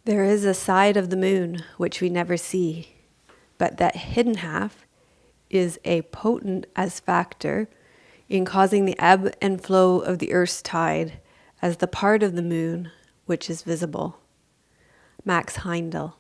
There is a side of the moon which we never see, but that hidden half is a potent as factor in causing the ebb and flow of the Earth's tide as the part of the moon which is visible. Max Heindel.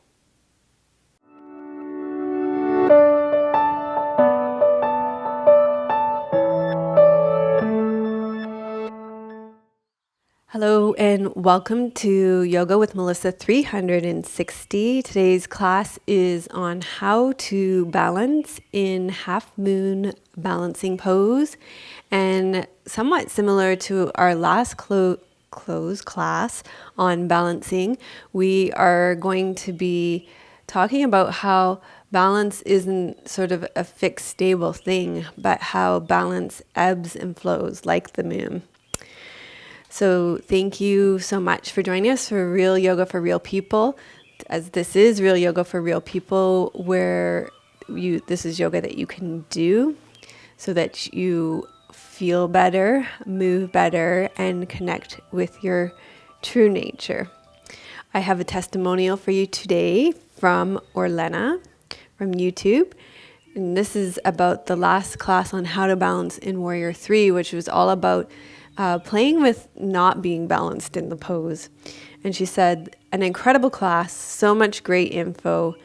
Hello and welcome to Yoga with Melissa 360. Today's class is on how to balance in half moon balancing pose, and somewhat similar to our last close class on balancing. We are going to be talking about how balance isn't sort of a fixed stable thing, but how balance ebbs and flows like the moon. So thank you so much for joining us for Real Yoga for Real People, as this is Real Yoga for Real People, where this is yoga that you can do so that you feel better, move better, and connect with your true nature. I have a testimonial for you today from Orlena from YouTube. And this is about the last class on how to balance in Warrior 3, which was all about playing with not being balanced in the pose. And she said, an incredible class, so much great info,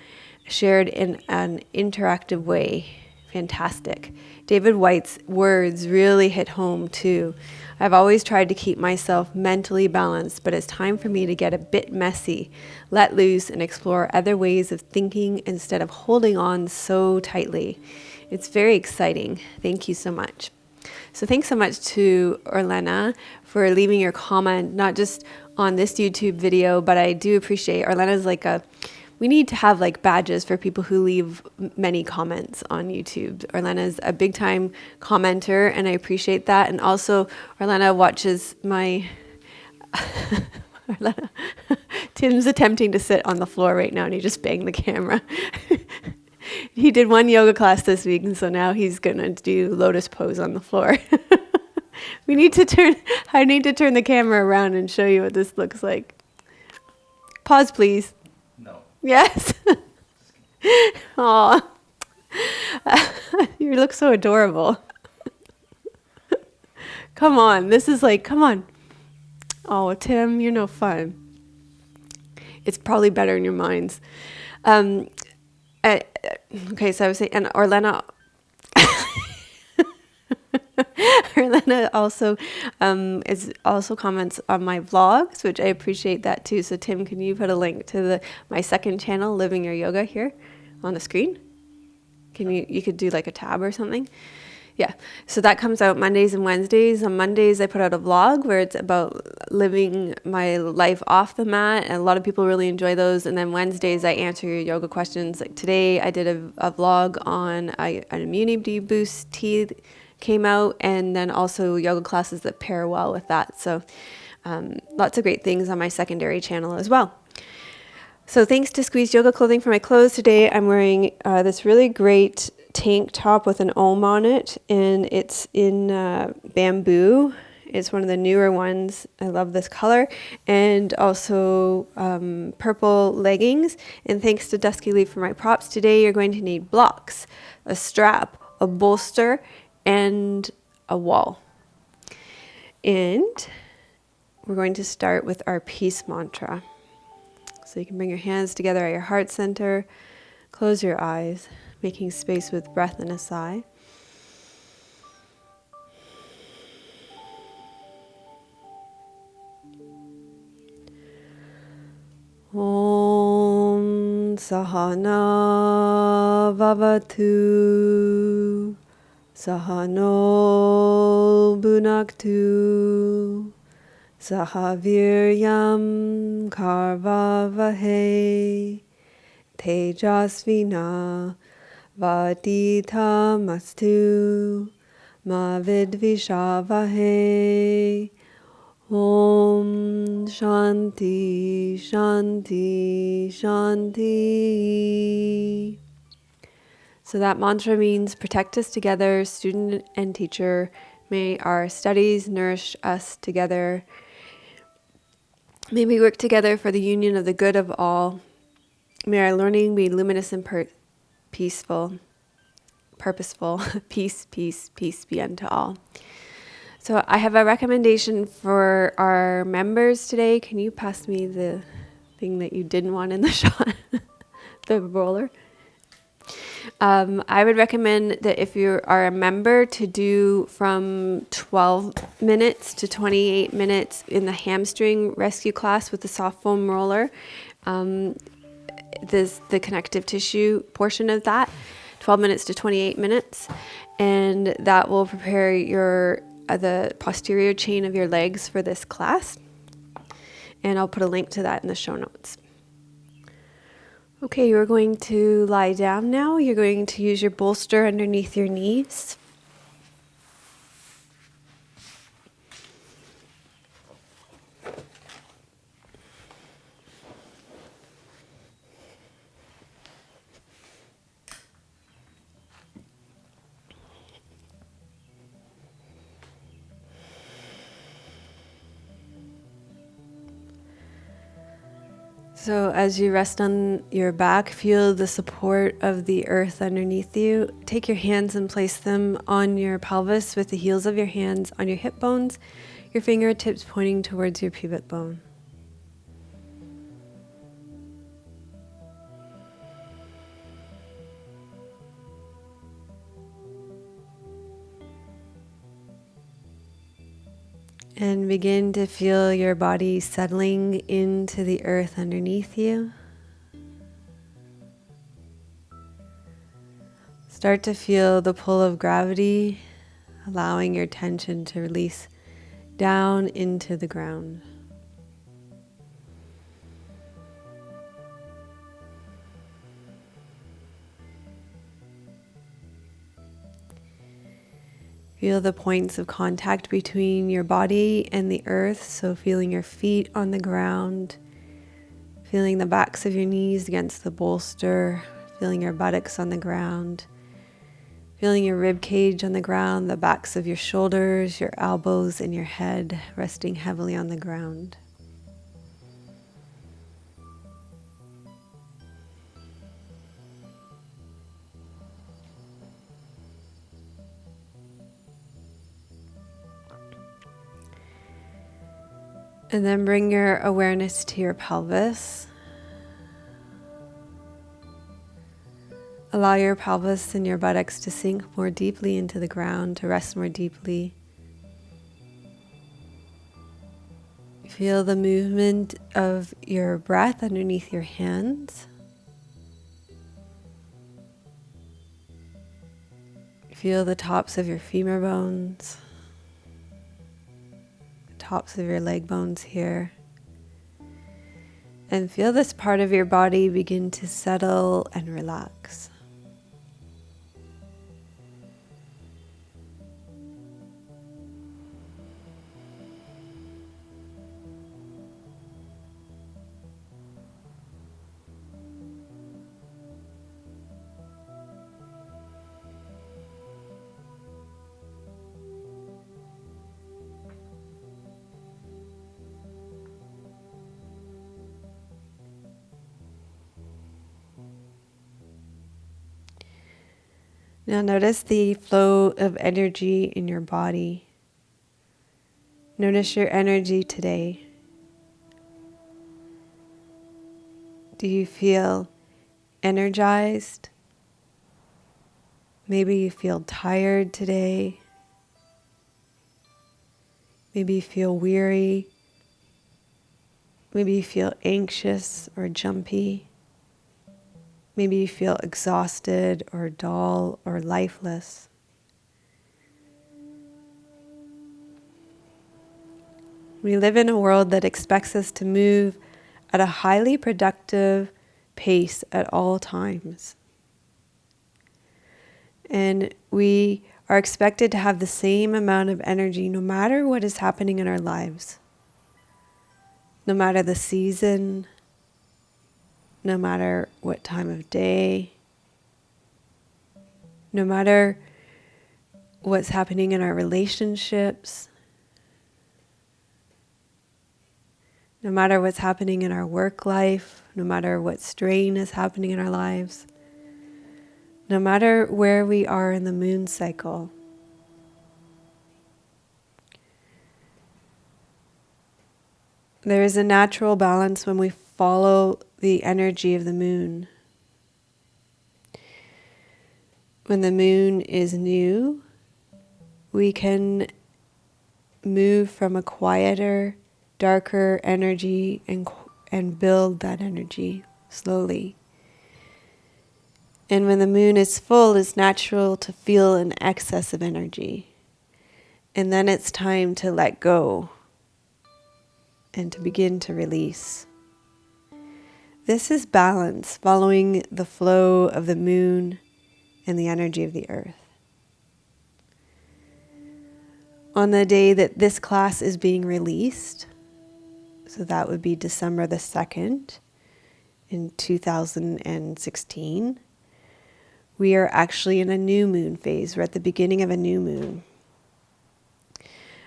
shared in an interactive way. Fantastic. David White's words really hit home too. I've always tried to keep myself mentally balanced, but it's time for me to get a bit messy, let loose, and explore other ways of thinking instead of holding on so tightly. It's very exciting. Thank you so much. So thanks so much to Orlena for leaving your comment, not just on this YouTube video, but I do appreciate Orlena's we need to have like badges for people who leave many comments on YouTube. Orlena's a big time commenter and I appreciate that. And also Orlena watches my, Orlena, Tim's attempting to sit on the floor right now and he just banged the camera. He did one yoga class this week, and so now he's going to do lotus pose on the floor. I need to turn the camera around and show you what this looks like. Pause, please. No. Yes. Aw. You look so adorable. Come on. This is come on. Oh, Tim, you're no fun. It's probably better in your minds. Okay, so I was saying, and Orlena also also comments on my vlogs, which I appreciate that too. So Tim, can you put a link to my second channel, Living Your Yoga, here on the screen? Can you could do like a tab or something? Yeah, so that comes out Mondays and Wednesdays. On Mondays, I put out a vlog where it's about living my life off the mat, and a lot of people really enjoy those. And then Wednesdays, I answer your yoga questions. Like today, I did a vlog on an immunity boost tea that came out, and then also yoga classes that pair well with that. So lots of great things on my secondary channel as well. So thanks to Squeeze Yoga Clothing for my clothes today. I'm wearing this really great tank top with an Om on it, and it's in bamboo. It's one of the newer ones. I love this color. And also purple leggings. And thanks to Dusky Leaf for my props today, you're going to need blocks, a strap, a bolster, and a wall. And we're going to start with our peace mantra. So you can bring your hands together at your heart center, close your eyes, making space with breath and a sigh. Om Sahana Vavatu Sahano Bhunaktu Sahaviryam Karvavahe Tejasvina Vaditamastu Ma Vidvishavahe. Om Shanti Shanti Shanti. So that mantra means protect us together, student and teacher. May our studies nourish us together. May we work together for the union of the good of all. May our learning be luminous and peaceful, purposeful. Peace, peace, peace be unto all. So I have a recommendation for our members today. Can you pass me the thing that you didn't want in the shot? The roller? I would recommend that if you are a member to do from 12 minutes to 28 minutes in the hamstring rescue class with the soft foam roller. There's the connective tissue portion of that, 12 minutes to 28 minutes. And that will prepare your the posterior chain of your legs for this class. And I'll put a link to that in the show notes. Okay, you're going to lie down now. You're going to use your bolster underneath your knees. So as you rest on your back, feel the support of the earth underneath you. Take your hands and place them on your pelvis with the heels of your hands on your hip bones, your fingertips pointing towards your pubic bone. And begin to feel your body settling into the earth underneath you. Start to feel the pull of gravity, allowing your tension to release down into the ground. Feel the points of contact between your body and the earth, so feeling your feet on the ground, feeling the backs of your knees against the bolster, feeling your buttocks on the ground, feeling your rib cage on the ground, the backs of your shoulders, your elbows, and your head resting heavily on the ground. And then bring your awareness to your pelvis. Allow your pelvis and your buttocks to sink more deeply into the ground, to rest more deeply. Feel the movement of your breath underneath your hands. Feel the tops of your femur bones, the tops of your leg bones here. And feel this part of your body begin to settle and relax. Now notice the flow of energy in your body. Notice your energy today. Do you feel energized? Maybe you feel tired today. Maybe you feel weary. Maybe you feel anxious or jumpy. Maybe you feel exhausted or dull or lifeless. We live in a world that expects us to move at a highly productive pace at all times. And we are expected to have the same amount of energy no matter what is happening in our lives. No matter the season, no matter what time of day, no matter what's happening in our relationships, No matter what's happening in our work life, no matter what strain is happening in our lives, no matter where we are in the moon cycle, there is a natural balance when we follow the energy of the moon. When the moon is new, we can move from a quieter, darker energy and build that energy slowly. And when the moon is full, it's natural to feel an excess of energy. And then it's time to let go and to begin to release. This is balance, following the flow of the moon and the energy of the earth. On the day that this class is being released, so that would be December the 2nd in 2016, we are actually in a new moon phase. We're at the beginning of a new moon.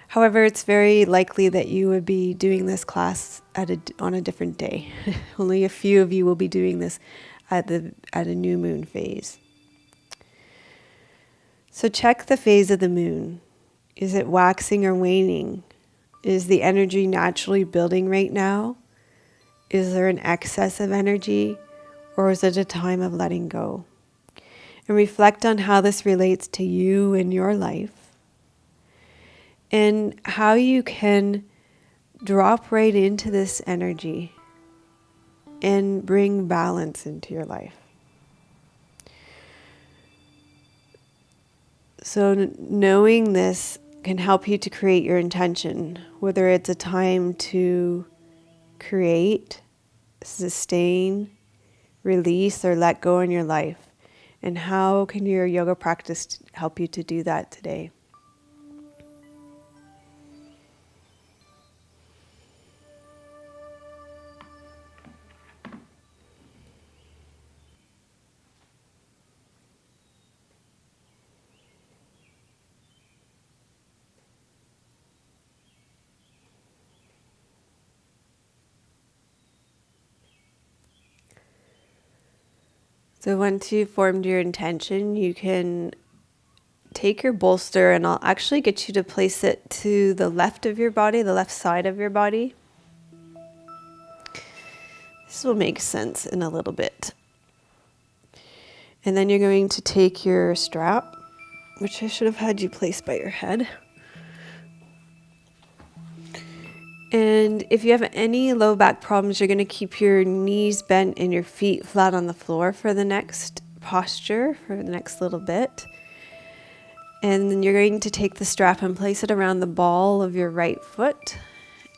However, it's very likely that you would be doing this class on a different day. Only a few of you will be doing this at a new moon phase. So check the phase of the moon. Is it waxing or waning? Is the energy naturally building right now? Is there an excess of energy, or is it a time of letting go? And reflect on how this relates to you in your life and how you can drop right into this energy and bring balance into your life. So knowing this can help you to create your intention, whether it's a time to create, sustain, release, or let go in your life. And how can your yoga practice help you to do that today? So once you've formed your intention, you can take your bolster, and I'll actually get you to place it to the left of your body, the left side of your body. This will make sense in a little bit. And then you're going to take your strap, which I should have had you place by your head. And if you have any low back problems, you're going to keep your knees bent and your feet flat on the floor for the next posture, for the next little bit. And then you're going to take the strap and place it around the ball of your right foot.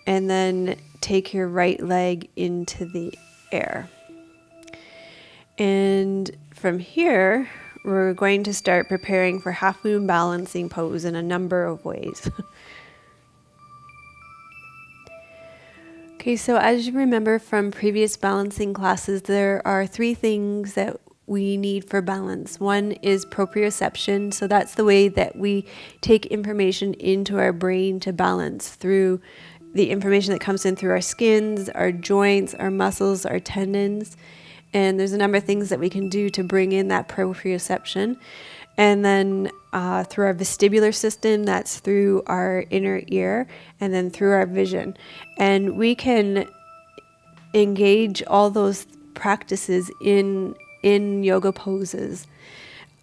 And then take your right leg into the air. And from here, we're going to start preparing for half moon balancing pose in a number of ways. Okay, so as you remember from previous balancing classes, there are 3 things that we need for balance. One is proprioception, so that's the way that we take information into our brain to balance through the information that comes in through our skins, our joints, our muscles, our tendons. And there's a number of things that we can do to bring in that proprioception. And then through our vestibular system, that's through our inner ear, and then through our vision. And we can engage all those practices in yoga poses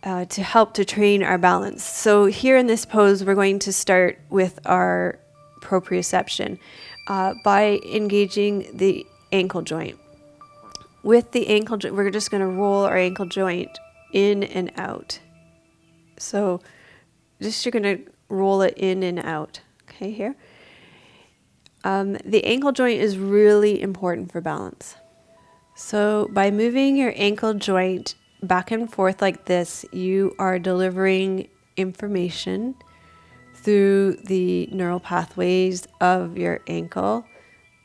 to help to train our balance. So here in this pose, we're going to start with our proprioception by engaging the ankle joint. With the ankle joint, we're just going to roll our ankle joint in and out. So just you're going to roll it in and out. Okay, here. The ankle joint is really important for balance. So by moving your ankle joint back and forth like this, you are delivering information through the neural pathways of your ankle,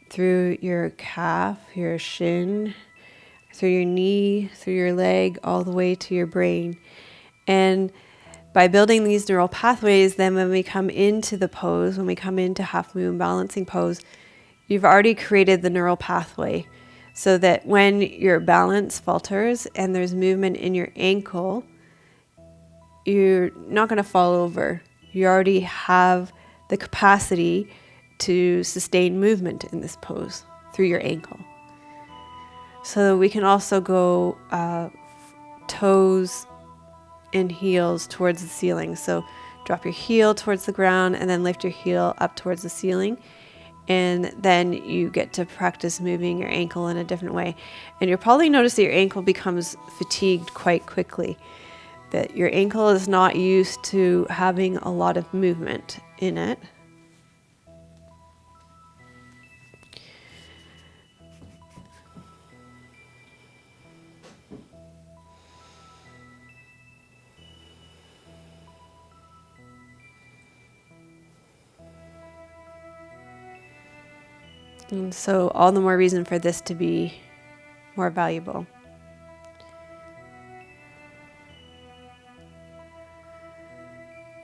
through your calf, your shin, through your knee, through your leg, all the way to your brain. And by building these neural pathways, then when we come into the pose, when we come into half moon balancing pose, you've already created the neural pathway so that when your balance falters and there's movement in your ankle, you're not going to fall over. You already have the capacity to sustain movement in this pose through your ankle. So we can also go toes and heels towards the ceiling. So drop your heel towards the ground and then lift your heel up towards the ceiling. And then you get to practice moving your ankle in a different way. And you'll probably notice that your ankle becomes fatigued quite quickly, that your ankle is not used to having a lot of movement in it. And so all the more reason for this to be more valuable.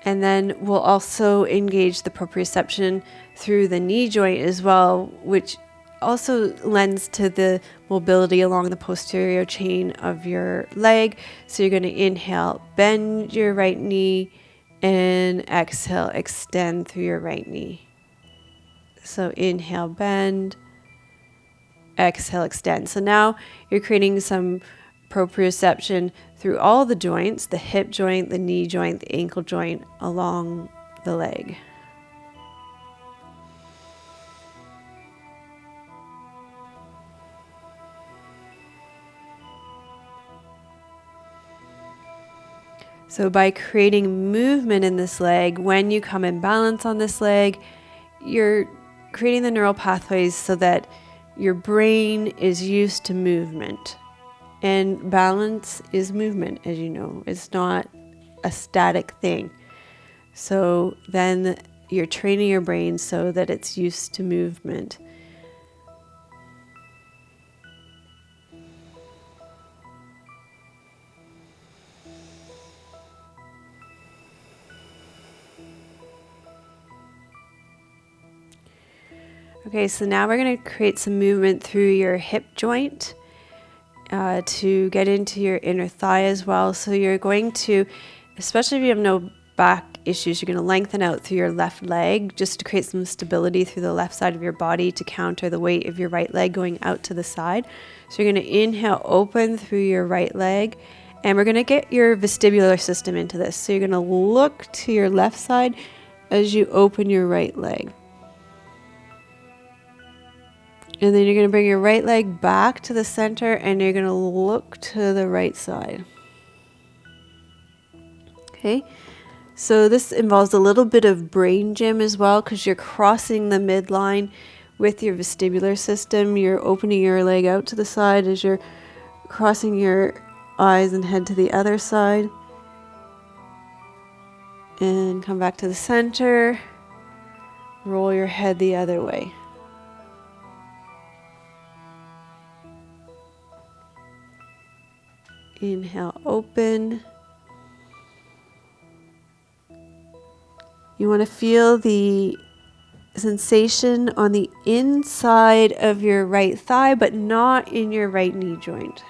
And then we'll also engage the proprioception through the knee joint as well, which also lends to the mobility along the posterior chain of your leg. So you're going to inhale, bend your right knee, and exhale, extend through your right knee. So inhale, bend, exhale, extend. So now you're creating some proprioception through all the joints, the hip joint, the knee joint, the ankle joint, along the leg. So by creating movement in this leg, when you come in balance on this leg, you're creating the neural pathways so that your brain is used to movement. And balance is movement, as you know. It's not a static thing. So then you're training your brain so that it's used to movement. Okay, so now we're going to create some movement through your hip joint to get into your inner thigh as well. So you're going to, especially if you have no back issues, you're going to lengthen out through your left leg just to create some stability through the left side of your body to counter the weight of your right leg going out to the side. So you're going to inhale, open through your right leg, and we're going to get your vestibular system into this. So you're going to look to your left side as you open your right leg. And then you're going to bring your right leg back to the center and you're going to look to the right side. Okay, so this involves a little bit of brain gym as well because you're crossing the midline with your vestibular system. You're opening your leg out to the side as you're crossing your eyes and head to the other side. And come back to the center. Roll your head the other way. Inhale, open. You want to feel the sensation on the inside of your right thigh, but not in your right knee joint.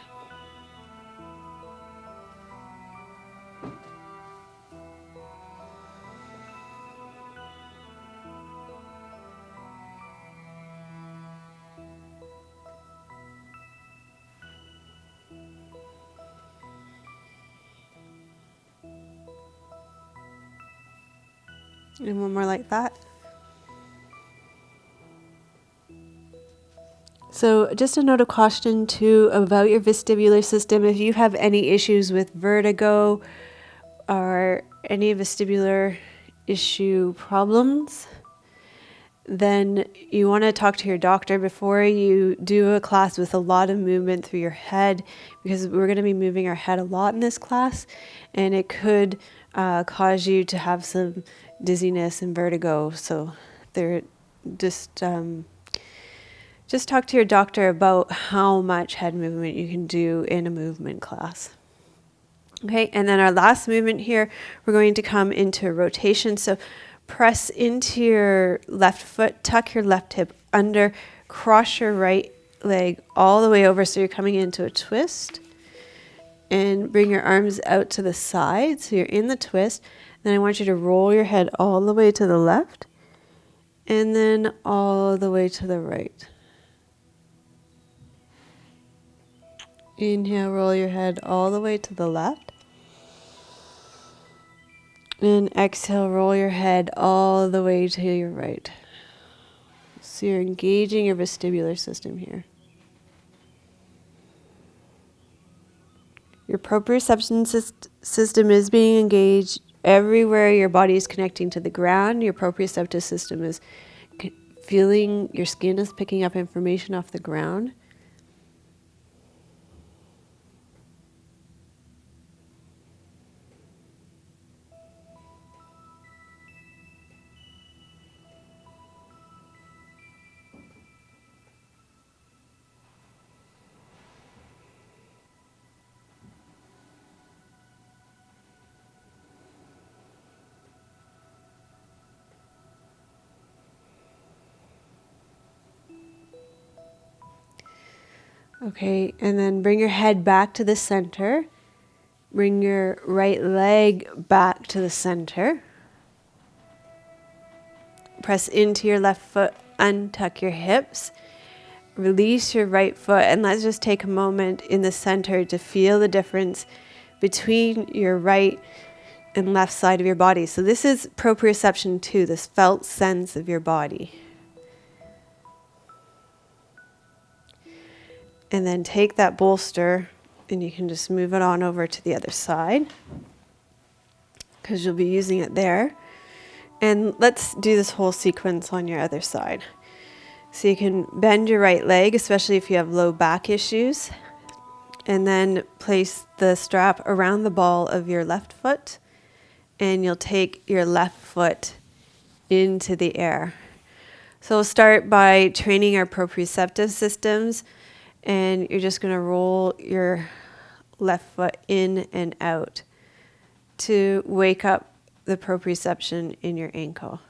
And one more like that. So just a note of caution too about your vestibular system. If you have any issues with vertigo or any vestibular issue problems, then you want to talk to your doctor before you do a class with a lot of movement through your head, because we're going to be moving our head a lot in this class, and it could cause you to have some dizziness and vertigo. So they're just talk to your doctor about how much head movement you can do in a movement class. Okay, and then our last movement here, we're going to come into a rotation. So press into your left foot, tuck your left hip under, cross your right leg all the way over so you're coming into a twist. And bring your arms out to the side so you're in the twist. Then I want you to roll your head all the way to the left and then all the way to the right. Inhale, roll your head all the way to the left. And exhale, roll your head all the way to your right. So you're engaging your vestibular system here. Your proprioception system is being engaged everywhere your body is connecting to the ground. Your proprioceptive system is feeling your skin is picking up information off the ground. Okay, and then bring your head back to the center. Bring your right leg back to the center. Press into your left foot, untuck your hips. Release your right foot, and let's just take a moment in the center to feel the difference between your right and left side of your body. So this is proprioception 2, this felt sense of your body. And then take that bolster and you can just move it on over to the other side because you'll be using it there. And let's do this whole sequence on your other side. So you can bend your right leg, especially if you have low back issues, and then place the strap around the ball of your left foot, and you'll take your left foot into the air. So we'll start by training our proprioceptive systems, and you're just going to roll your left foot in and out to wake up the proprioception in your ankle.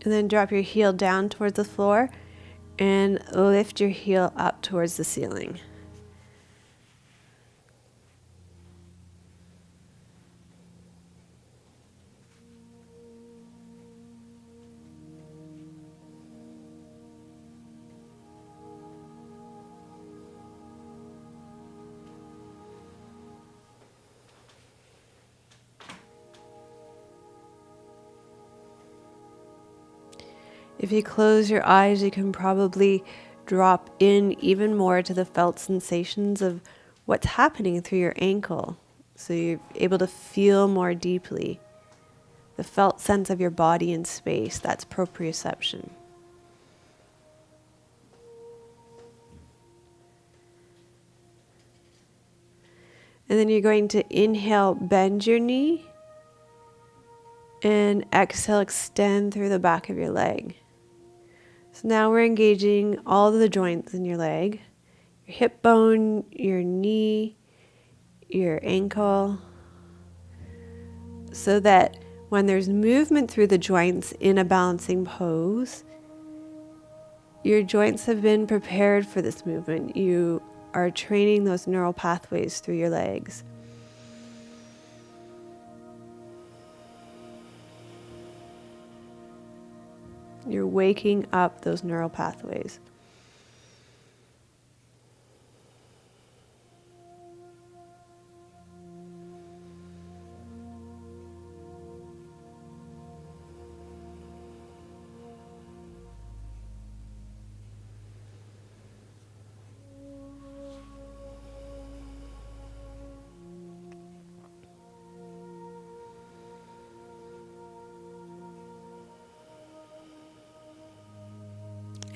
And then drop your heel down towards the floor and lift your heel up towards the ceiling. If you close your eyes, you can probably drop in even more to the felt sensations of what's happening through your ankle. So you're able to feel more deeply the felt sense of your body in space. That's proprioception. And then you're going to inhale, bend your knee, and exhale, extend through the back of your leg. So now we're engaging all the joints in your leg, your hip bone, your knee, your ankle, so that when there's movement through the joints in a balancing pose, your joints have been prepared for this movement. You are training those neural pathways through your legs. You're waking up those neural pathways.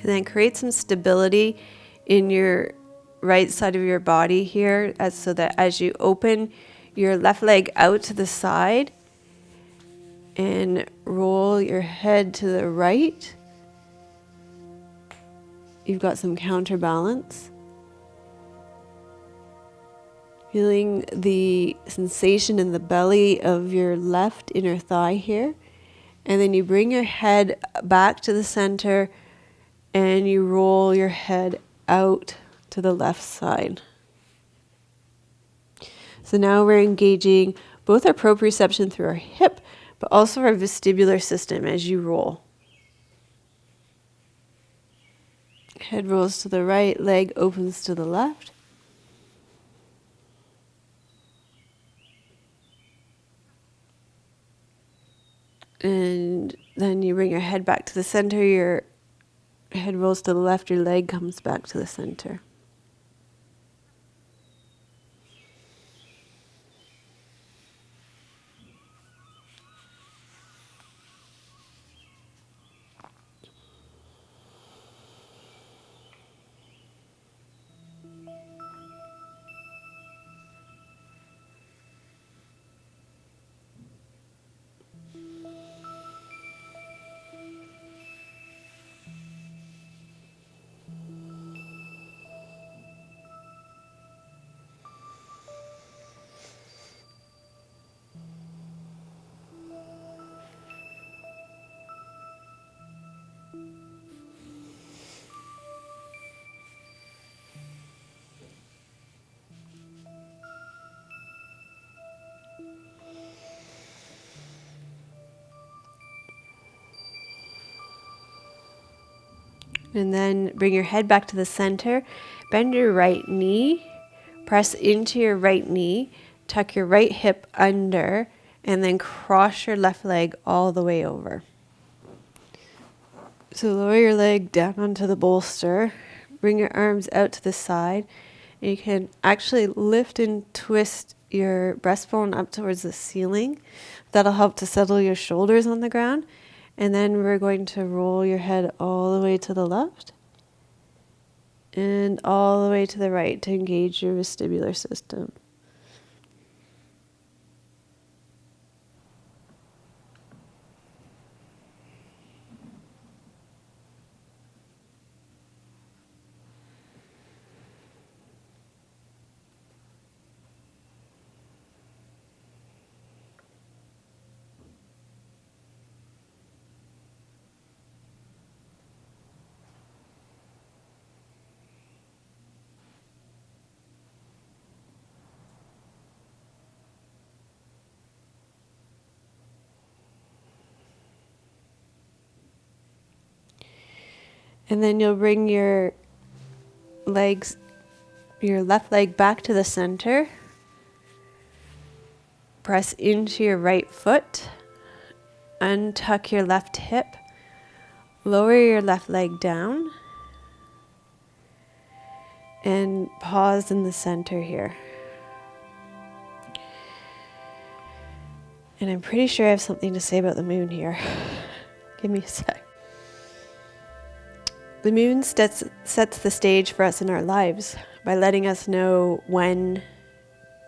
And then create some stability in your right side of your body here, so that as you open your left leg out to the side and roll your head to the right, you've got some counterbalance. Feeling the sensation in the belly of your left inner thigh here. And then you bring your head back to the center and you roll your head out to the left side. So now we're engaging both our proprioception through our hip, but also our vestibular system as you roll. Head rolls to the right, leg opens to the left. And then you bring your head back to the center, your head rolls to the left, your leg comes back to the center. And then bring your head back to the center. Bend your right knee. Press into your right knee. Tuck your right hip under. And then cross your left leg all the way over. So lower your leg down onto the bolster. Bring your arms out to the side. And you can actually lift and twist your breastbone up towards the ceiling. That'll help to settle your shoulders on the ground. And then we're going to roll your head all the way to the left and all the way to the right to engage your vestibular system. And then you'll bring your left leg back to the center. Press into your right foot. Untuck your left hip. Lower your left leg down. And pause in the center here. And I'm pretty sure I have something to say about the moon here. Give me a sec. The moon sets the stage for us in our lives by letting us know when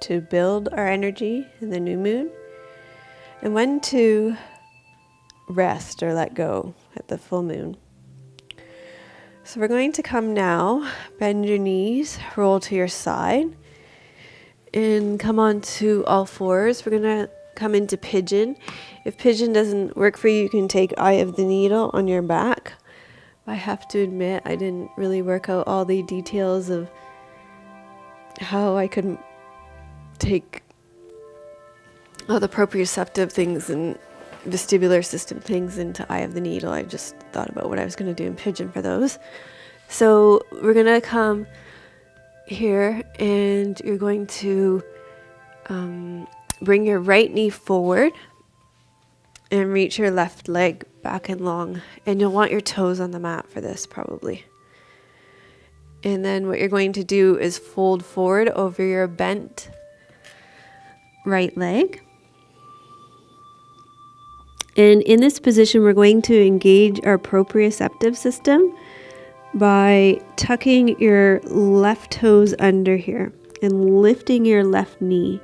to build our energy in the new moon and when to rest or let go at the full moon. So we're going to come now, bend your knees, roll to your side, and come onto all fours. We're going to come into Pigeon. If Pigeon doesn't work for you, you can take eye of the needle on your back. I have to admit, I didn't really work out all the details of how I could take all the proprioceptive things and vestibular system things into eye of the needle. I just thought about what I was going to do in Pigeon for those. So we're going to come here and you're going to bring your right knee forward and reach your left leg back and long. And you'll want your toes on the mat for this probably. And then what you're going to do is fold forward over your bent right leg. And in this position, we're going to engage our proprioceptive system. by tucking your left toes under here and lifting your left knee.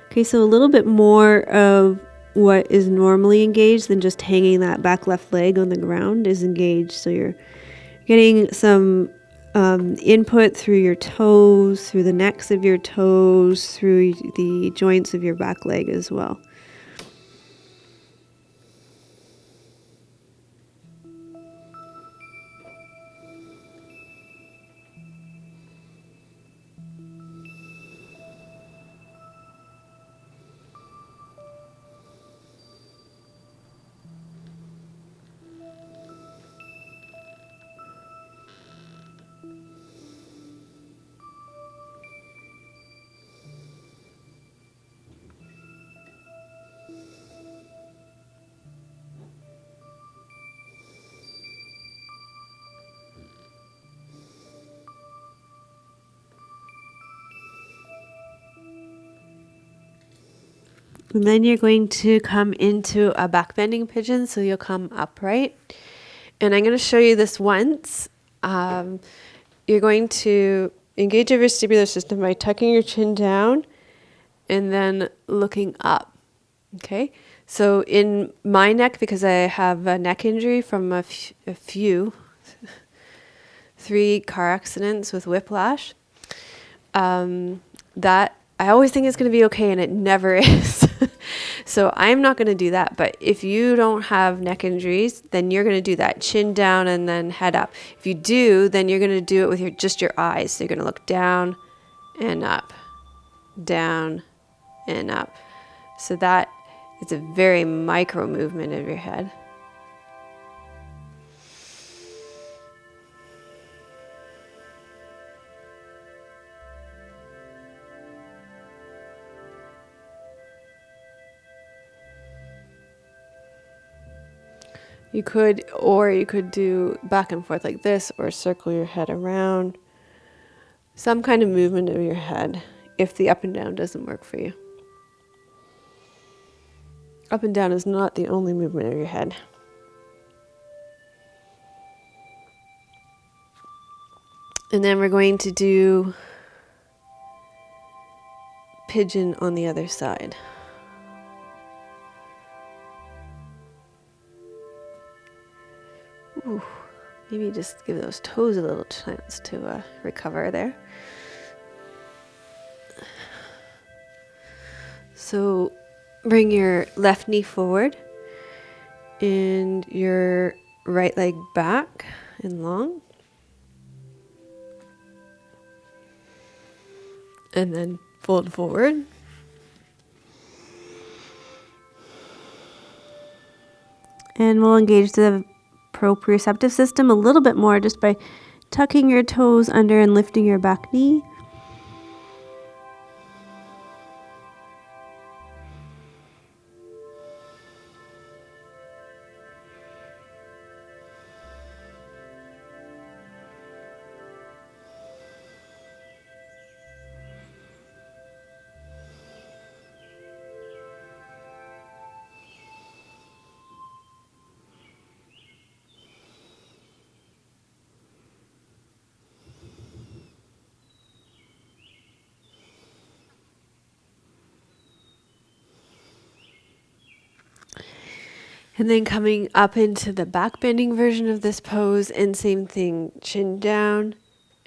Okay, so a little bit more of what is normally engaged than just hanging that back left leg on the ground is engaged. So you're getting some input through your toes, through the necks of your toes, through the joints of your back leg as well. And then you're going to come into a back bending pigeon, so you'll come upright. And I'm going to show you this once. You're going to engage your vestibular system by tucking your chin down and then looking up. Okay? So in my neck, because I have a neck injury from a few, 3 car accidents with whiplash, that I always think it's going to be okay, and it never is. So I'm not going to do that. But if you don't have neck injuries, then you're going to do that chin down and then head up. If you do, then you're going to do it with just your eyes. So you're going to look down and up, down and up. So that is a very micro movement of your head. You could do back and forth like this, or circle your head around. Some kind of movement of your head if the up and down doesn't work for you. Up and down is not the only movement of your head. And then we're going to do pigeon on the other side. Ooh, maybe just give those toes a little chance to recover there. So bring your left knee forward and your right leg back and long. And then fold forward. And we'll engage the proprioceptive system a little bit more just by tucking your toes under and lifting your back knee. And then coming up into the back bending version of this pose, and same thing, chin down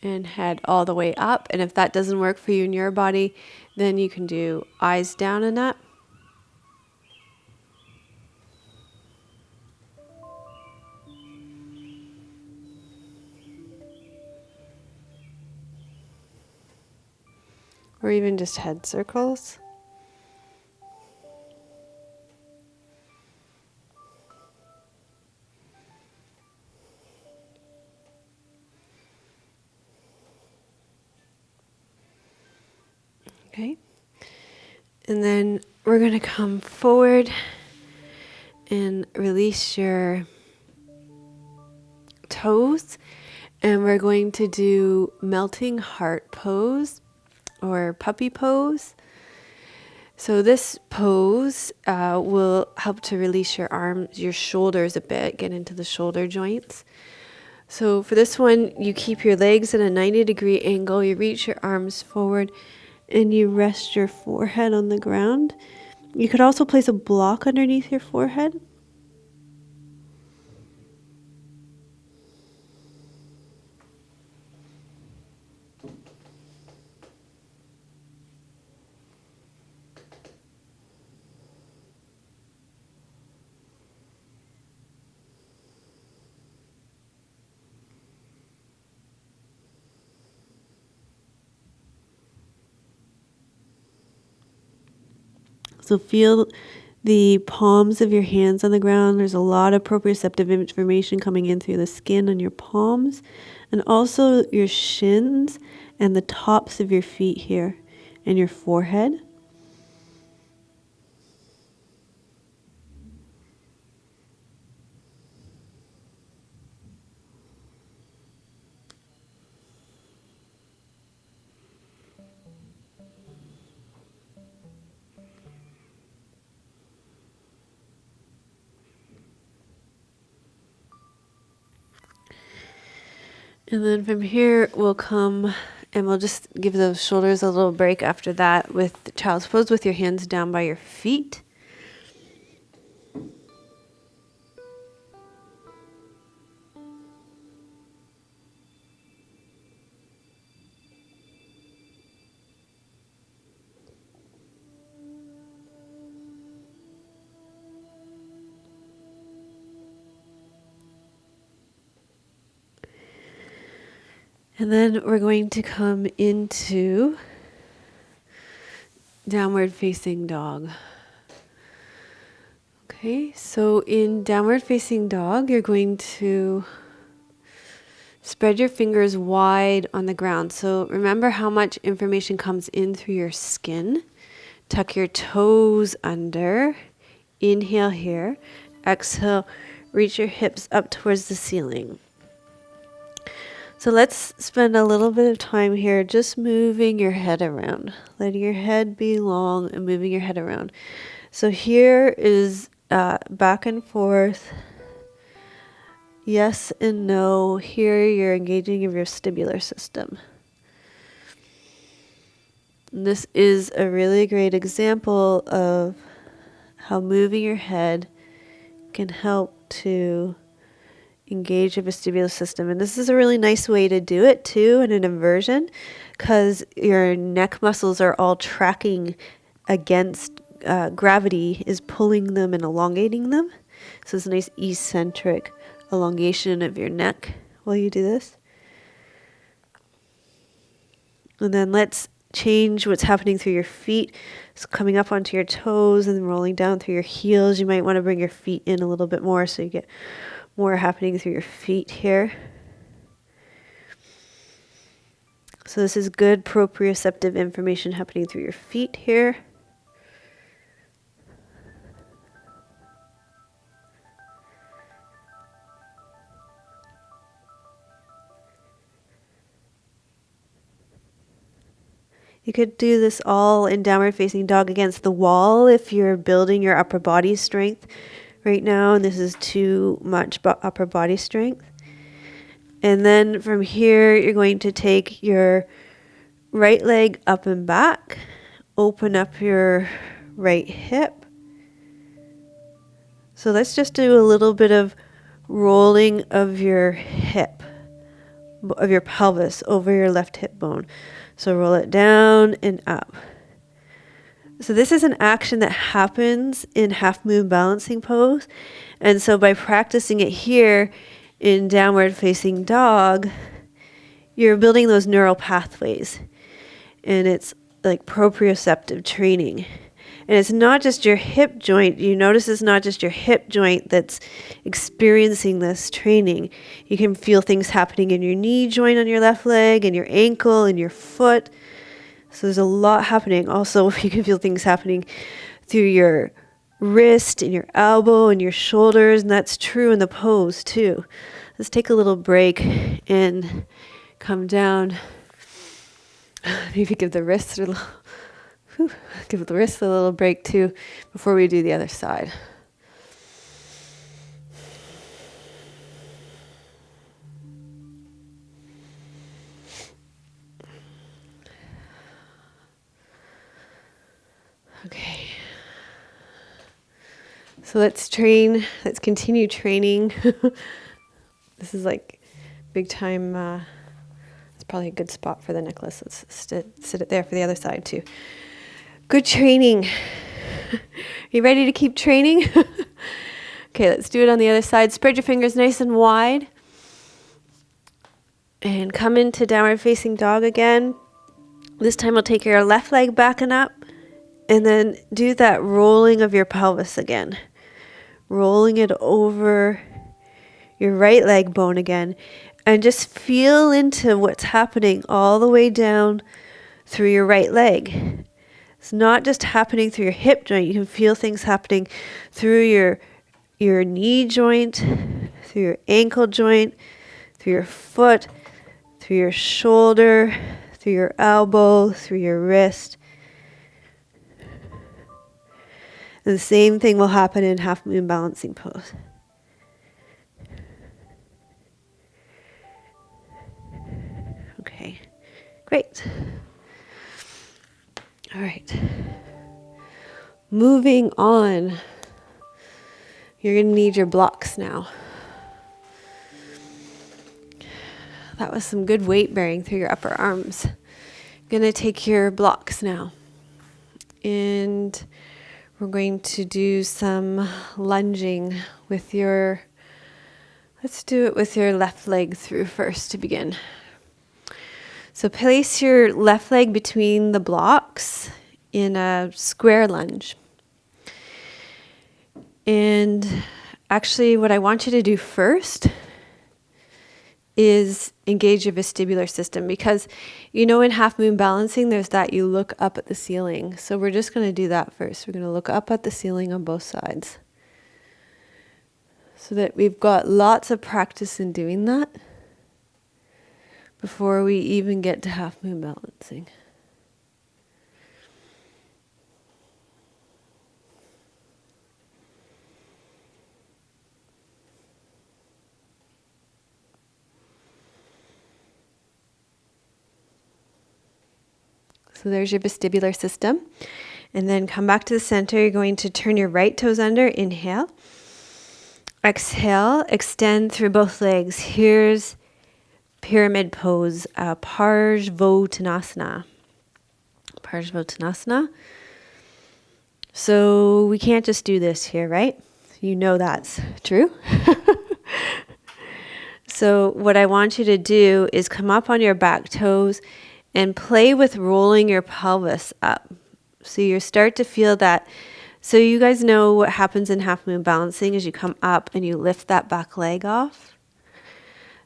and head all the way up. And if that doesn't work for you in your body, then you can do eyes down and up. Or even just head circles. Okay, and then we're going to come forward and release your toes, and we're going to do melting heart pose or puppy pose. So this pose will help to release your arms, your shoulders a bit, get into the shoulder joints. So for this one, you keep your legs at a 90-degree angle, you reach your arms forward, and you rest your forehead on the ground. You could also place a block underneath your forehead. So feel the palms of your hands on the ground. There's a lot of proprioceptive information coming in through the skin on your palms, and also your shins and the tops of your feet here and your forehead. And then from here, we'll come and we'll just give those shoulders a little break after that with child's pose with your hands down by your feet. And then we're going to come into downward facing dog. Okay, so in downward facing dog, you're going to spread your fingers wide on the ground. So remember how much information comes in through your skin. Tuck your toes under. Inhale here. Exhale, reach your hips up towards the ceiling. So let's spend a little bit of time here just moving your head around, letting your head be long and moving your head around. So here is back and forth, yes and no. Here you're engaging your vestibular system. And this is a really great example of how moving your head can help to engage your vestibular system. And this is a really nice way to do it too in an inversion, because your neck muscles are all tracking against gravity is pulling them and elongating them. So it's a nice eccentric elongation of your neck while you do this. And then let's change what's happening through your feet. So coming up onto your toes and then rolling down through your heels. You might want to bring your feet in a little bit more so you get more happening through your feet here. So this is good proprioceptive information happening through your feet here. You could do this all in downward facing dog against the wall if you're building your upper body strength right now and this is too much upper body strength. And then from here, you're going to take your right leg up and back, open up your right hip. So let's just do a little bit of rolling of your hip, of your pelvis over your left hip bone. So roll it down and up. So this is an action that happens in half moon balancing pose. And so by practicing it here in downward facing dog, you're building those neural pathways. And it's like proprioceptive training. And it's not just your hip joint. You notice it's not just your hip joint that's experiencing this training. You can feel things happening in your knee joint on your left leg and your ankle and your foot. So there's a lot happening. Also, you can feel things happening through your wrist and your elbow and your shoulders. And that's true in the pose too. Let's take a little break and come down. Maybe give the wrists a little... Give the wrist a little break too before we do the other side. Okay. So let's continue training. This is like big time, it's probably a good spot for the necklace. Let's sit it there for the other side too. Good training. You ready to keep training? Okay, let's do it on the other side. Spread your fingers nice and wide. And come into downward facing dog again. This time we'll take your left leg back and up. And then do that rolling of your pelvis again. Rolling it over your right leg bone again. And just feel into what's happening all the way down through your right leg. It's not just happening through your hip joint. You can feel things happening through your knee joint, through your ankle joint, through your foot, through your shoulder, through your elbow, through your wrist. And the same thing will happen in half moon balancing pose. Okay, great. All right. Moving on. You're going to need your blocks now. That was some good weight bearing through your upper arms. You're going to take your blocks now. And we're going to do some lunging with let's do it with your left leg through first to begin. So place your left leg between the blocks in a square lunge. And actually what I want you to do first is engage your vestibular system, because in half moon balancing there's that you look up at the ceiling. So we're just going to do that first. We're going to look up at the ceiling on both sides so that we've got lots of practice in doing that before we even get to half moon balancing. So there's your vestibular system. And then come back to the center. You're going to turn your right toes under. Inhale. Exhale. Extend through both legs. Here's pyramid pose, Parsvottanasana. Parsvottanasana. So we can't just do this here, right? You know that's true. So what I want you to do is come up on your back toes and play with rolling your pelvis up. So you start to feel that. So you guys know what happens in half moon balancing is you come up and you lift that back leg off.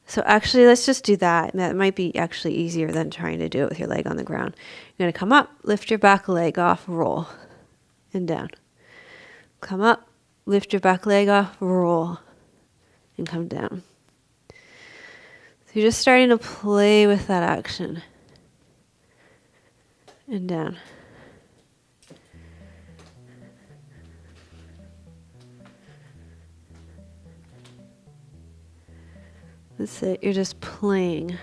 So actually, let's just do that. That might be actually easier than trying to do it with your leg on the ground. You're going to come up, lift your back leg off, roll, and down. Come up, lift your back leg off, roll, and come down. So you're just starting to play with that action. And down. That's it. You're just playing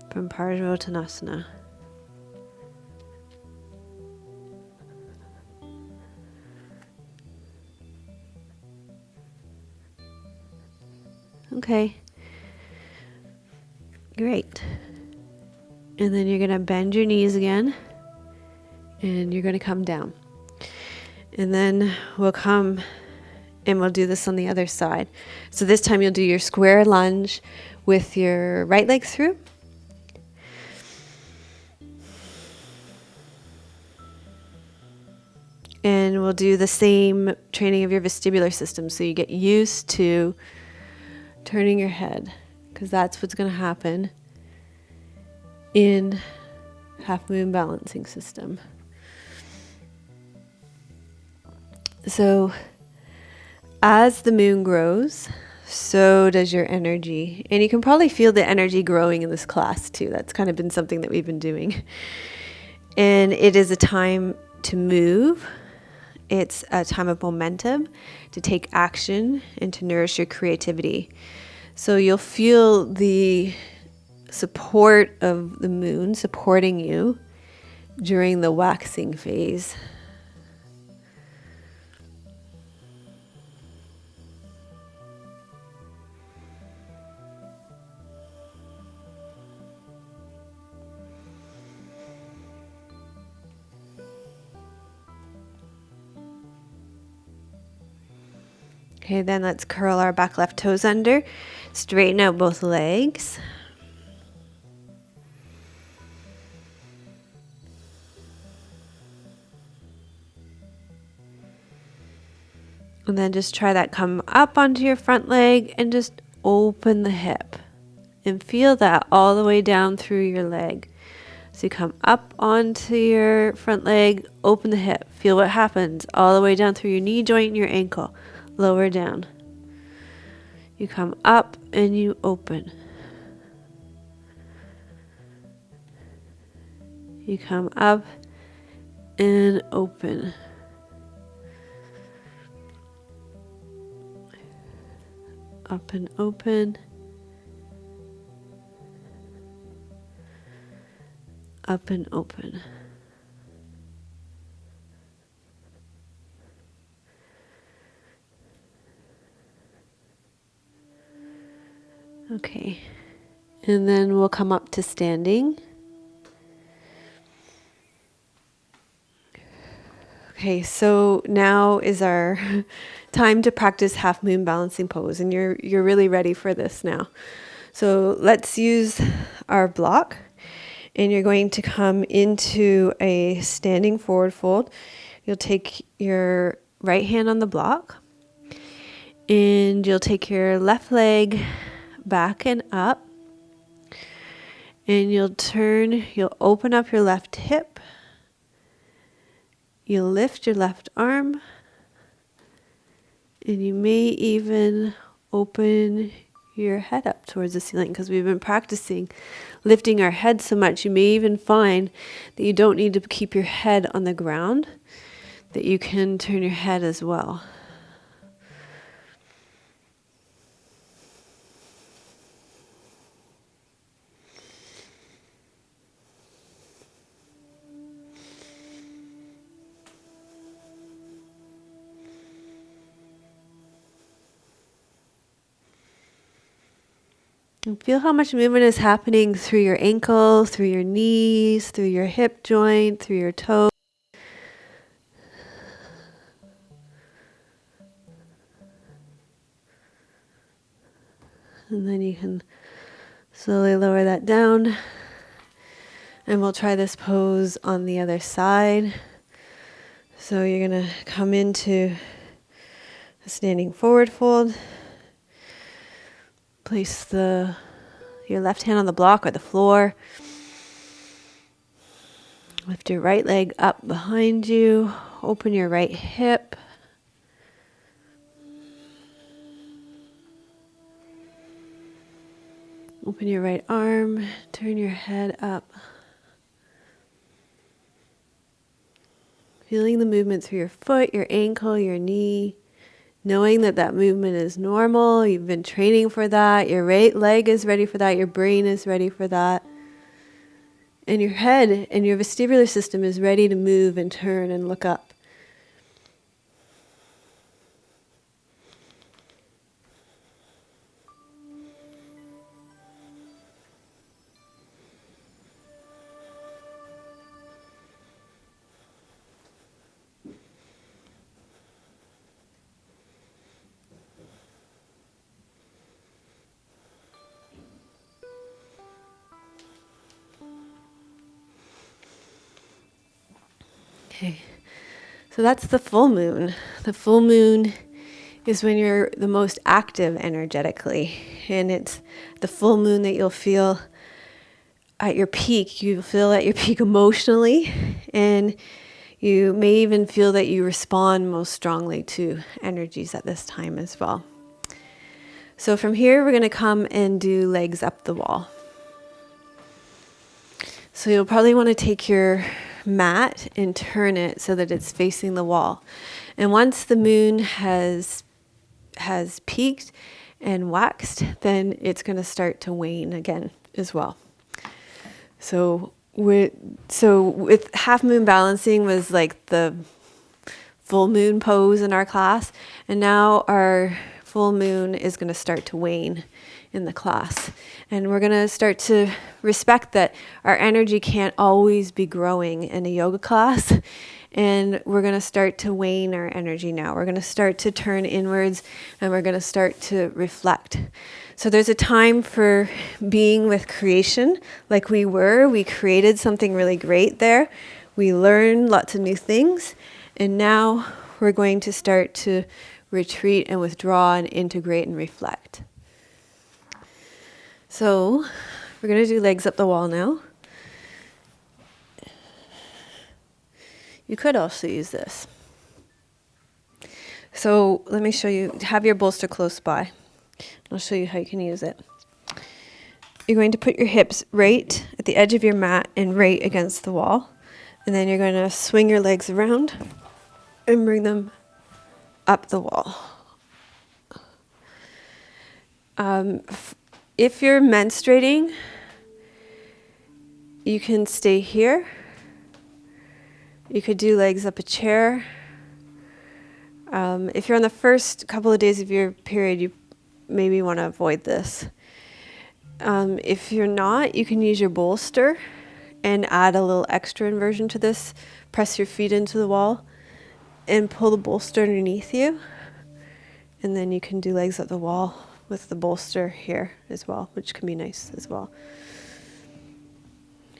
from Parsvottanasana. Okay. Great. And then you're going to bend your knees again. And you're going to come down. And then we'll come and we'll do this on the other side. So this time you'll do your square lunge with your right leg through. And we'll do the same training of your vestibular system so you get used to turning your head, because that's what's going to happen in half moon balancing system. So as the moon grows, so does your energy. And you can probably feel the energy growing in this class too. That's kind of been something that we've been doing. And it is a time to move. It's a time of momentum, to take action, and to nourish your creativity. So you'll feel the support of the moon supporting you during the waxing phase. Okay, then let's curl our back left toes under, straighten out both legs. And then just try that, come up onto your front leg and just open the hip. And feel that all the way down through your leg. So you come up onto your front leg, open the hip. Feel what happens all the way down through your knee joint and your ankle. Lower down. You come up and you open. You come up and open. Up and open. Up and open. Okay, and then we'll come up to standing. Okay, so now is our time to practice half moon balancing pose, and you're really ready for this now. So let's use our block, and you're going to come into a standing forward fold. You'll take your right hand on the block, and you'll take your left leg back and up, and you'll open up your left hip, you'll lift your left arm, and you may even open your head up towards the ceiling, because we've been practicing lifting our head so much. You may even find that you don't need to keep your head on the ground, that you can turn your head as well. And feel how much movement is happening through your ankle, through your knees, through your hip joint, through your toes. And then you can slowly lower that down. And we'll try this pose on the other side. So you're going to come into a standing forward fold. Place your left hand on the block or the floor. Lift your right leg up behind you. Open your right hip. Open your right arm. Turn your head up. Feeling the movement through your foot, your ankle, your knee. Knowing that that movement is normal, you've been training for that, your right leg is ready for that, your brain is ready for that. And your head and your vestibular system is ready to move and turn and look up. Okay, so that's the full moon. The full moon is when you're the most active energetically. And it's the full moon that you'll feel at your peak. You'll feel at your peak emotionally. And you may even feel that you respond most strongly to energies at this time as well. So from here, we're going to come and do legs up the wall. So you'll probably want to take your mat and turn it so that it's facing the wall. And once the moon has peaked and waxed, then it's going to start to wane again as well. So with half moon balancing was like the full moon pose in our class, and now our full moon is going to start to wane in the class, and we're going to start to respect that our energy can't always be growing in a yoga class, and we're going to start to wane our energy now. We're going to start to turn inwards, and we're going to start to reflect. So there's a time for being with creation like we were. We created something really great there. We learned lots of new things, and now we're going to start to retreat and withdraw and integrate and reflect. So we're going to do legs up the wall now. You could also use this. So let me show you. Have your bolster close by. I'll show you how you can use it. You're going to put your hips right at the edge of your mat and right against the wall. And then you're going to swing your legs around and bring them up the wall. If you're menstruating, you can stay here. You could do legs up a chair. If you're on the first couple of days of your period, you maybe want to avoid this. If you're not, you can use your bolster and add a little extra inversion to this. Press your feet into the wall and pull the bolster underneath you. And then you can do legs up the wall with the bolster here as well, which can be nice as well.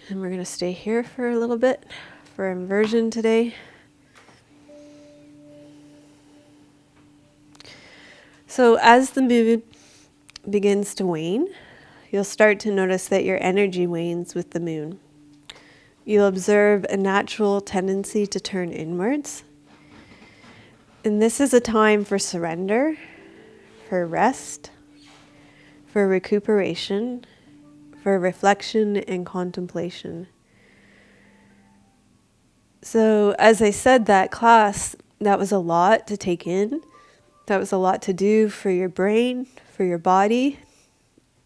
And we're going to stay here for a little bit for inversion today. So as the moon begins to wane, you'll start to notice that your energy wanes with the moon. You'll observe a natural tendency to turn inwards. And this is a time for surrender, for rest, for recuperation, for reflection and contemplation. So as I said, that class, that was a lot to take in. That was a lot to do for your brain, for your body,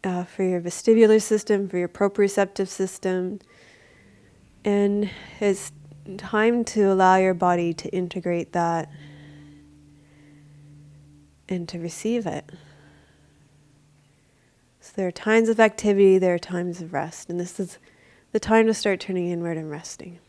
for your vestibular system, for your proprioceptive system. And it's time to allow your body to integrate that and to receive it. So there are times of activity, there are times of rest, and this is the time to start turning inward and resting.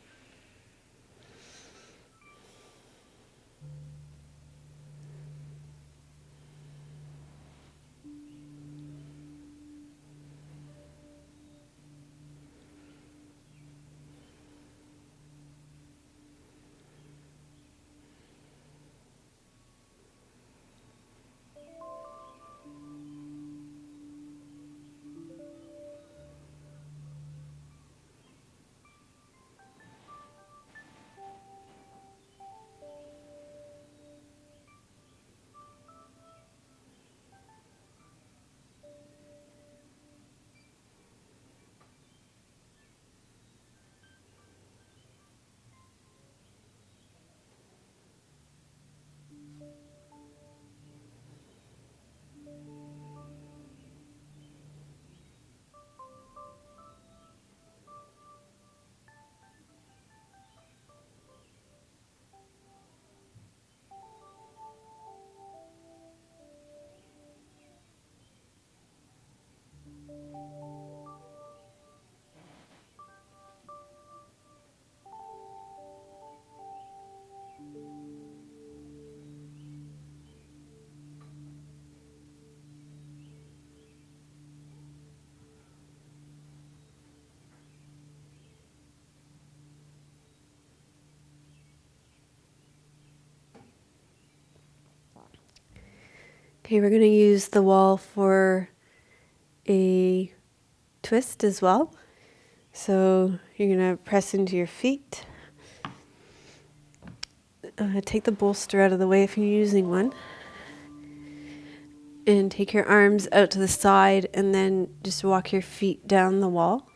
Okay, we're going to use the wall for a twist as well. So you're going to press into your feet. Take the bolster out of the way if you're using one. And take your arms out to the side and then just walk your feet down the wall.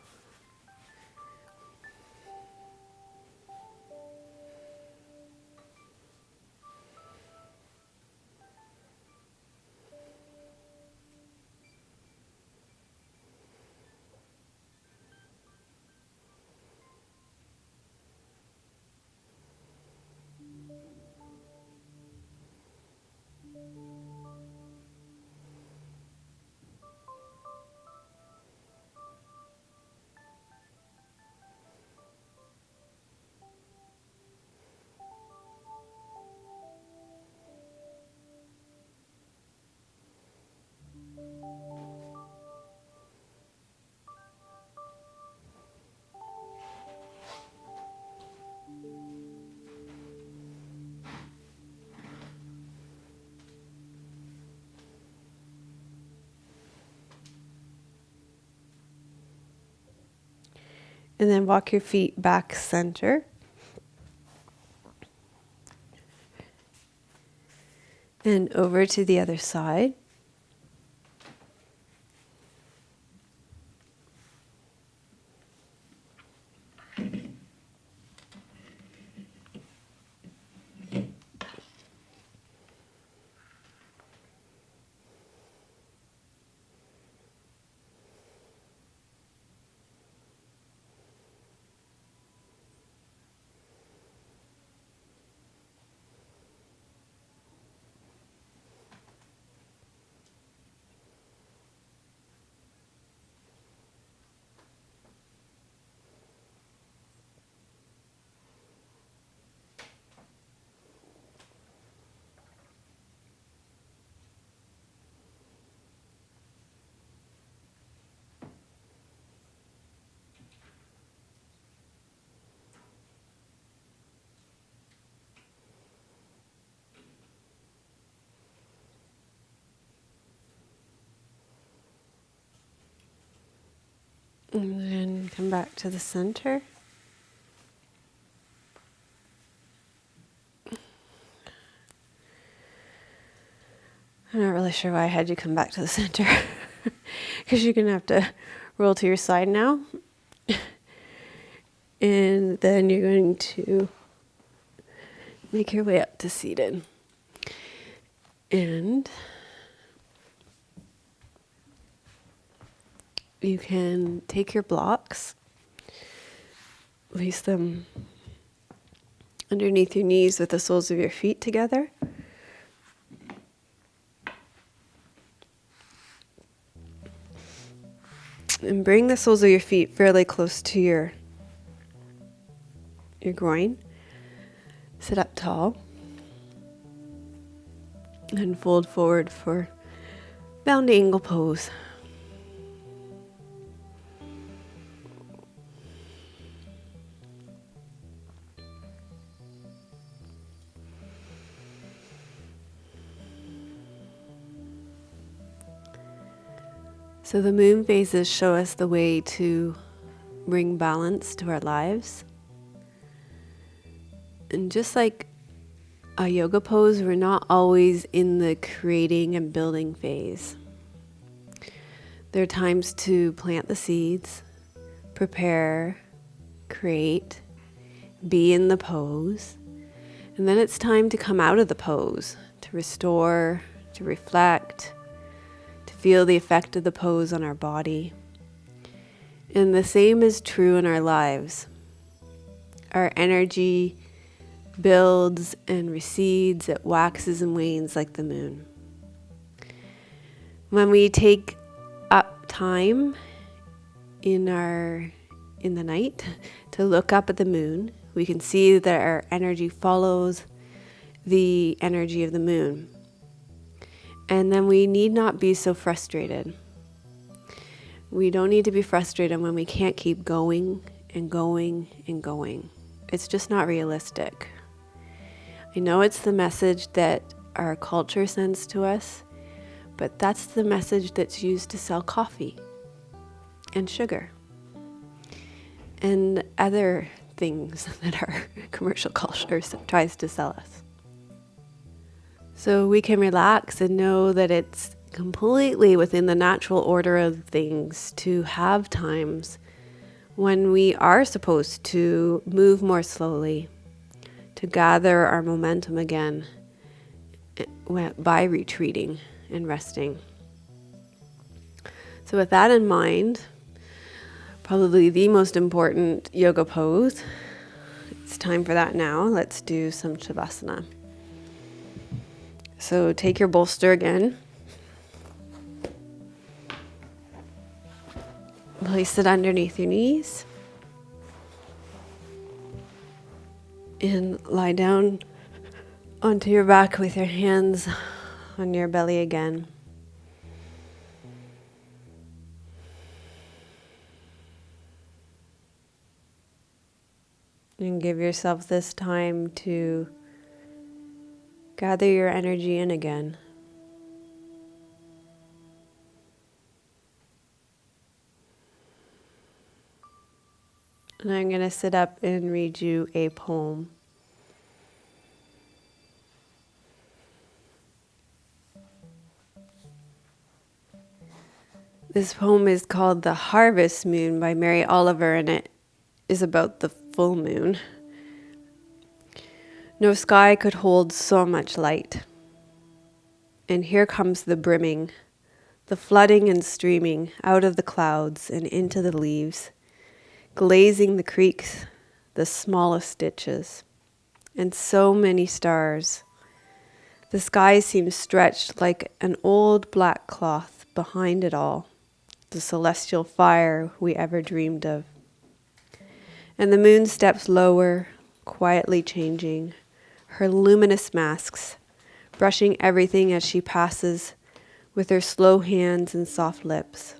And then walk your feet back center. And over to the other side. And then come back to the center. I'm not really sure why I had you come back to the center. Because you're going to have to roll to your side now. And then you're going to make your way up to seated. And you can take your blocks, place them underneath your knees with the soles of your feet together. And bring the soles of your feet fairly close to your groin. Sit up tall. And fold forward for bound angle pose. So the moon phases show us the way to bring balance to our lives. And just like a yoga pose, we're not always in the creating and building phase. There are times to plant the seeds, prepare, create, be in the pose. And then it's time to come out of the pose, to restore, to reflect, to feel the effect of the pose on our body. And the same is true in our lives. Our energy builds and recedes, it waxes and wanes like the moon. When we take up time in the night to look up at the moon, we can see that our energy follows the energy of the moon. And then we need not be so frustrated. We don't need to be frustrated when we can't keep going and going and going. It's just not realistic. I know it's the message that our culture sends to us, but that's the message that's used to sell coffee and sugar and other things that our commercial culture tries to sell us. So we can relax and know that it's completely within the natural order of things to have times when we are supposed to move more slowly, to gather our momentum again by retreating and resting. So with that in mind, probably the most important yoga pose, it's time for that now. Let's do some Savasana. So take your bolster again. Place it underneath your knees. And lie down onto your back with your hands on your belly again. And give yourself this time to gather your energy in again. And I'm going to sit up and read you a poem. This poem is called The Harvest Moon by Mary Oliver, and it is about the full moon. No sky could hold so much light. And here comes the brimming, the flooding and streaming out of the clouds and into the leaves, glazing the creeks, the smallest ditches, and so many stars. The sky seems stretched like an old black cloth behind it all, the celestial fire we ever dreamed of. And the moon steps lower, quietly changing, her luminous masks, brushing everything as she passes with her slow hands and soft lips.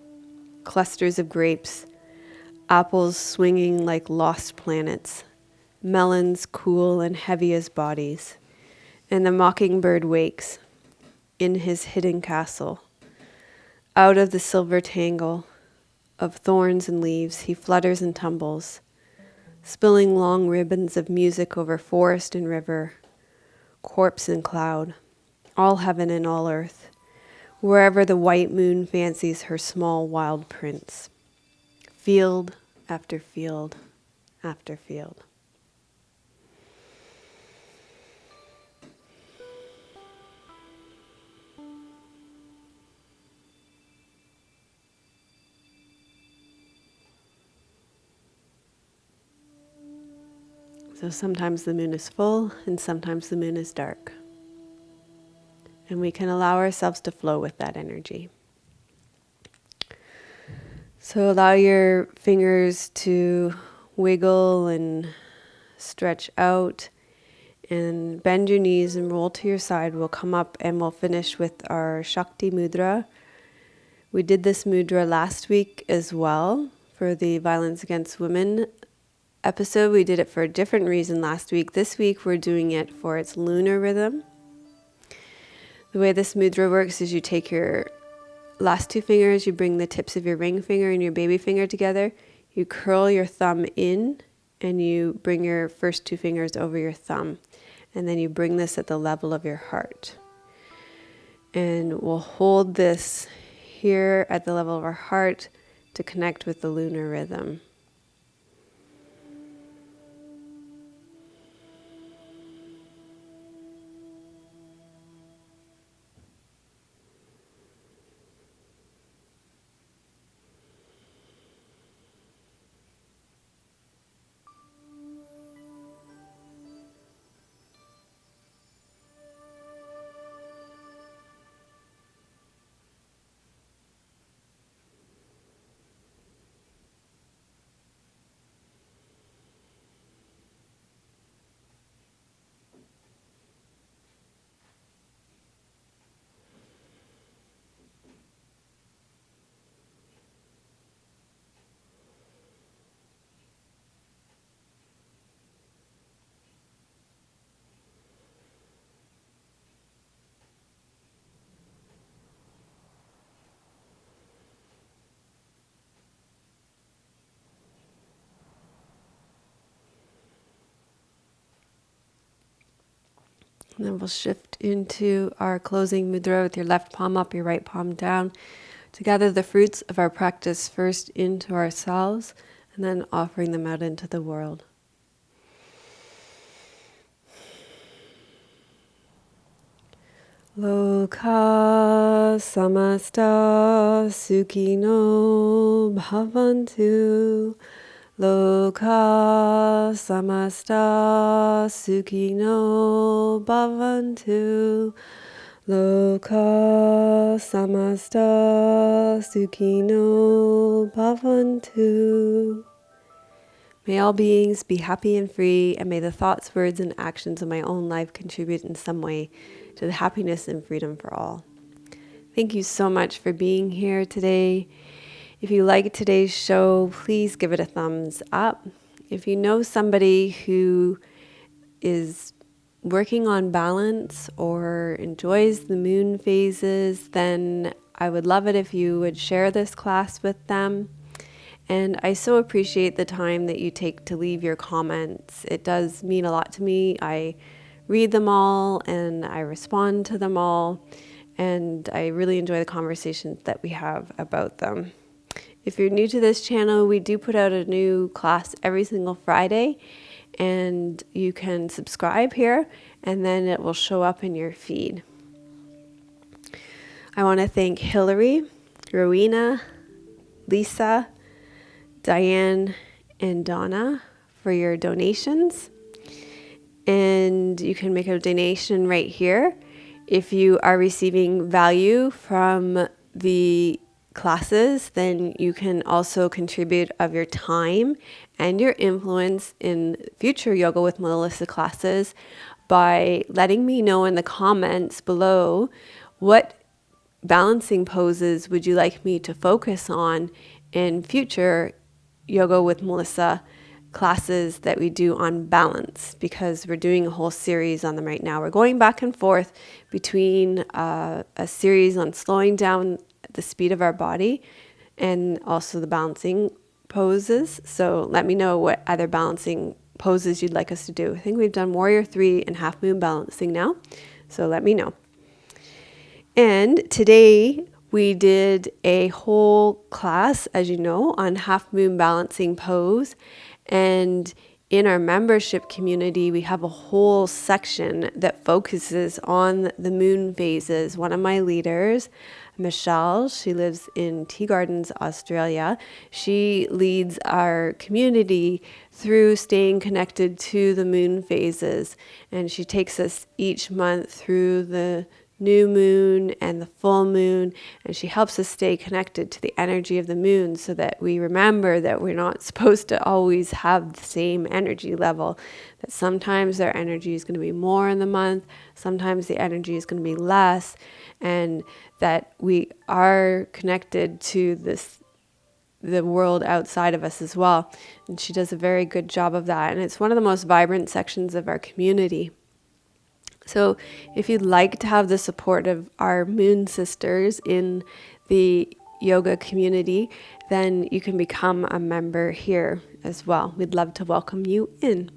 Clusters of grapes, apples swinging like lost planets, melons cool and heavy as bodies, and the mockingbird wakes in his hidden castle. Out of the silver tangle of thorns and leaves, he flutters and tumbles, spilling long ribbons of music over forest and river, corpse and cloud, all heaven and all earth, wherever the white moon fancies her small wild prince. Field after field after field. So sometimes the moon is full and sometimes the moon is dark. And we can allow ourselves to flow with that energy. So allow your fingers to wiggle and stretch out, and bend your knees and roll to your side. We'll come up and we'll finish with our Shakti Mudra. We did this mudra last week as well for the Violence Against Women episode. We did it for a different reason last week. This week we're doing it for its lunar rhythm. The way this mudra works is you take your last two fingers, you bring the tips of your ring finger and your baby finger together, you curl your thumb in, and you bring your first two fingers over your thumb. And then you bring this at the level of your heart. And we'll hold this here at the level of our heart to connect with the lunar rhythm. And then we'll shift into our closing mudra with your left palm up, your right palm down, to gather the fruits of our practice first into ourselves and then offering them out into the world. Loka samasta sukhino bhavantu. Loka samasta sukhino bhavantu. Loka samasta sukhino bhavantu. May all beings be happy and free, and may the thoughts, words, and actions of my own life contribute in some way to the happiness and freedom for all. Thank you so much for being here today. If you liked today's show, please give it a thumbs up. If you know somebody who is working on balance or enjoys the moon phases, then I would love it if you would share this class with them. And I so appreciate the time that you take to leave your comments. It does mean a lot to me. I read them all and I respond to them all. And I really enjoy the conversations that we have about them. If you're new to this channel, we do put out a new class every single Friday. And you can subscribe here and then it will show up in your feed. I want to thank Hillary, Rowena, Lisa, Diane, and Donna for your donations. And you can make a donation right here. If you are receiving value from the classes, then you can also contribute of your time and your influence in future Yoga with Melissa classes by letting me know in the comments below what balancing poses would you like me to focus on in future Yoga with Melissa classes that we do on balance, because we're doing a whole series on them right now. We're going back and forth between a series on slowing down the speed of our body and also the balancing poses. So let me know what other balancing poses you'd like us to do. I think we've done Warrior 3 and Half Moon balancing now. So let me know. And today we did a whole class, as you know, on Half Moon balancing pose. And in our membership community, we have a whole section that focuses on the moon phases. One of my leaders, Michelle, she lives in Tea Gardens, Australia. She leads our community through staying connected to the moon phases. And she takes us each month through the new moon and the full moon, and she helps us stay connected to the energy of the moon so that we remember that we're not supposed to always have the same energy level, that sometimes our energy is going to be more in the month, sometimes the energy is going to be less, and that we are connected to the world outside of us as well. And she does a very good job of that, and it's one of the most vibrant sections of our community. So if you'd like to have the support of our moon sisters in the yoga community, then you can become a member here as well. We'd love to welcome you in.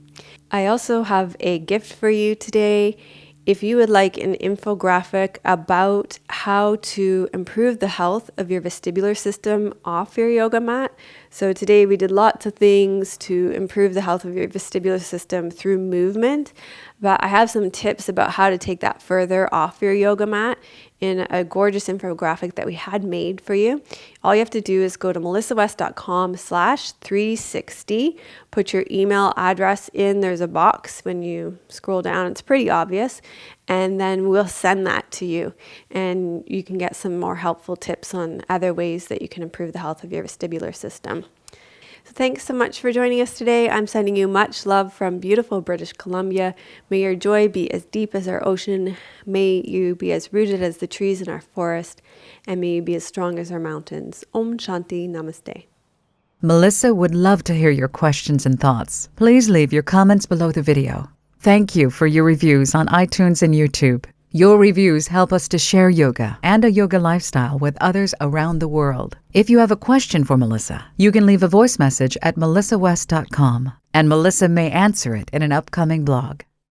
I also have a gift for you today. If you would like an infographic about how to improve the health of your vestibular system off your yoga mat. So today we did lots of things to improve the health of your vestibular system through movement, but I have some tips about how to take that further off your yoga mat in a gorgeous infographic that we had made for you. All you have to do is go to melissawest.com/360, put your email address in. There's a box when you scroll down. It's pretty obvious. And then we'll send that to you. And you can get some more helpful tips on other ways that you can improve the health of your vestibular system. So thanks so much for joining us today. I'm sending you much love from beautiful British Columbia. May your joy be as deep as our ocean. May you be as rooted as the trees in our forest. And may you be as strong as our mountains. Om Shanti Namaste. Melissa would love to hear your questions and thoughts. Please leave your comments below the video. Thank you for your reviews on iTunes and YouTube. Your reviews help us to share yoga and a yoga lifestyle with others around the world. If you have a question for Melissa, you can leave a voice message at melissawest.com, and Melissa may answer it in an upcoming blog.